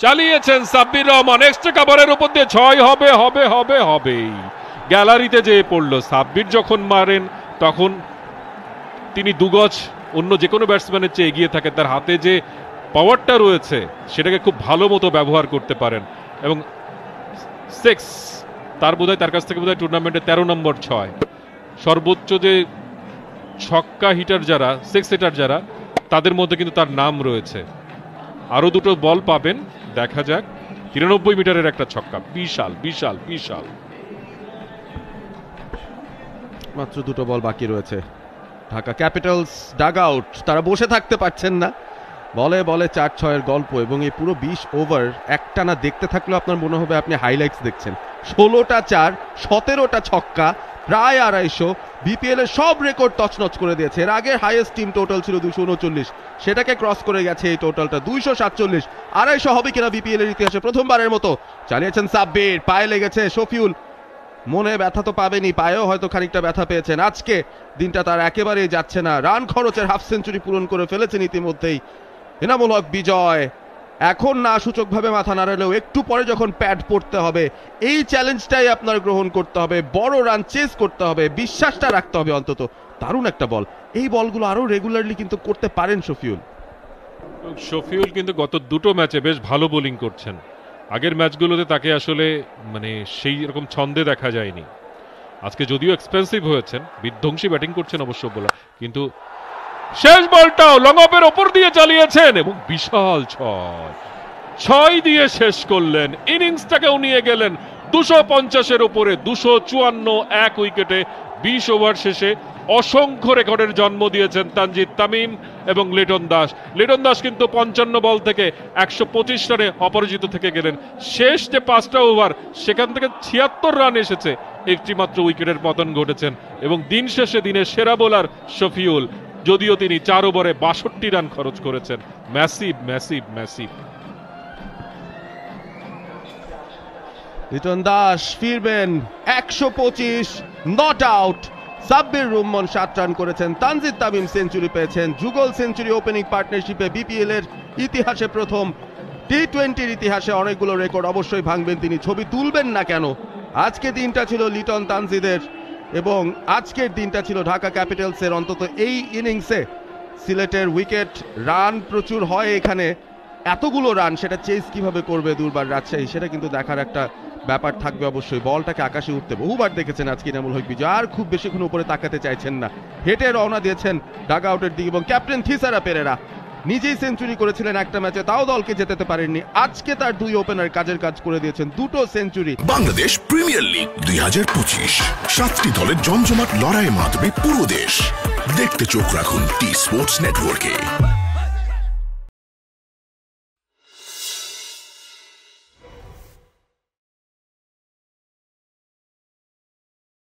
চালিয়েছেন সাব্বির রহমান, এক্সট্রা কাভারের উপর দিয়ে 6 হবে হবে হবে হবেই। গ্যালারিতে যেয়ে পড়লো। সাব্বির যখন মারেন তখন তিনি 2 গজ অন্য যে কোনো ব্যাটসম্যানের চেয়ে এগিয়ে থাকে, তার হাতে যে পাওয়ারটা রয়েছে সেটাকে খুব ভালো মতো ব্যবহার করতে পারেন। এবং 6 তার বোধহয়, তার কাছ থেকে বোধহয় টুর্নামেন্টে 13 নম্বর 6, সর্বোচ্চ যে ছক্কা হিটার যারা, 6 হিটার যারা, তাদের মধ্যে কিন্তু তার নাম রয়েছে। আরো 2টো বল পাবেন, দেখা যাক। 93 মিটারের একটা ছক্কা, বিশাল বিশাল বিশাল। মাত্র 2টো বল বাকি রয়েছে। ঢাকা ক্যাপিটালস ডাগ আউট, তারা বসে থাকতে পারছেন না। বলে বলে 4-6-এর গল্প, এবং এই পুরো 20 ওভার একটানা দেখতে থাকলেও আপনার মনে হবে আপনি হাইলাইটস দেখছেন। 16টা 4, 17টা ছক্কা, প্রায় 250। বিপিএল এর সব রেকর্ড তছনছ করে দিয়েছে। এর আগে হাইয়েস্ট টিম টোটাল ছিল 239, সেটাকে ক্রস করে গেছে এই টোটালটা 247। 250 হবে কিনা বিপিএল এর ইতিহাসে প্রথমবারের মতো। চালিয়েছেন সাব্বির, পায়ে লেগেছে শফিউল। মনে ব্যথা তো পাবেনি, পায়েও হয়তো খানিকটা ব্যথা পেয়েছেন। আজকে দিনটা তার একেবারেই যাচ্ছে না। রান খরচের হাফ সেঞ্চুরি পূরণ করে ফেলেছেন ইতিমধ্যেই এনামুল হক বিজয়। এখন না সূচকভাবে মাথা নাড়ালেও একটু পরে যখন প্যাড পড়তে হবে, এই চ্যালেঞ্জটাই আপনার গ্রহণ করতে হবে। বড় রান চেস করতে হবে, বিশ্বাসটা রাখতে হবে অন্তত। দারুণ একটা বল। এই বলগুলো আরো রেগুলারলি কিন্তু করতে পারেন শফিউল। শফিউল কিন্তু গত 2টো ম্যাচে বেশ ভালো বোলিং করছেন। আগের ম্যাচগুলোতে তাকে আসলে সেই রকম ছন্দে দেখা যায়নি। আজকে যদিও এক্সপেন্সিভ হয়েছেন, বিধ্বংসী ব্যাটিং করছেন অবশ্য বলা, কিন্তু শেষ বলটাও লং অফের ওপর দিয়ে চালিয়েছেন এবং বিশাল 6 দিয়ে শেষ করলেন। ইনিংসটাকেও নিয়ে গেলেন 250-এর উপরে। 254 এক উইকেটে 20 ওভার শেষে অসংখ্য রেকর্ডের জন্ম দিয়েছেন তানজিদ তামিম এবং লিটন দাস। লিটন দাস কিন্তু 55 বল থেকে 125 রানে অপরাজিত থেকে গেলেন। শেষ যে 5টা ওভার, সেখান থেকে 76 রান এসেছে, একটি মাত্র উইকেটের পতন ঘটেছেন। এবং দিন শেষে দিনের সেরা বোলার শফিউল, যদিও তিনি 4 ওভারে 62 রান খরচ করেছেন। Massive massive massive. Liton Das ফিরবেন 125, not out. Sabbir Rahman 7 run করেছেন। তানজিদ তামিম সেঞ্চুরি পেয়েছেন। যুগল সেঞ্চুরি ওপেনিং পার্টনারশিপে বিপিএল এর ইতিহাসে প্রথম। টি20-র ইতিহাসে অনেকগুলো রেকর্ড অবশ্যই ভাঙবেন তিনি, ছবি তুলবেন না কেন। আজকে দিনটা ছিল লিটন তানজিদের, এবং আজকের দিনটা ছিল ঢাকা ক্যাপিটালসের। অন্তত এই ইনিংসে সিলেটের উইকেট, রান প্রচুর হয় এখানে, এতগুলো রান সেটা চেস কিভাবে করবে দুর্বার রাজশাহী, সেটা কিন্তু দেখার একটা ব্যাপার থাকবে অবশ্যই। বলটাকে আকাশে উঠতে বহুবার দেখেছেন আজকে এনামুল হক বিজয়, আর খুব বেশিক্ষণ উপরে তাকাতে চাইছেন না। হেঁটে রওনা দিয়েছেন ডাগ আউটের দিকে, এবং ক্যাপ্টেন থিসারা পেরেরা নিজেই সেঞ্চুরি করেছিলেন একটা ম্যাচে, তাও দলকে জেতাতে পারেননি। আজকে তার 2 ওপেনার কাজের কাজ করে দিয়েছেন, 2টো সেঞ্চুরি। বাংলাদেশ প্রিমিয়ার লিগ 2025, 7টি দলের জমজমাট লড়াইয়ের মাধ্যমে পুরো দেশ। দেখতে চোখ রাখুন টি স্পোর্টস নেটওয়ার্কে।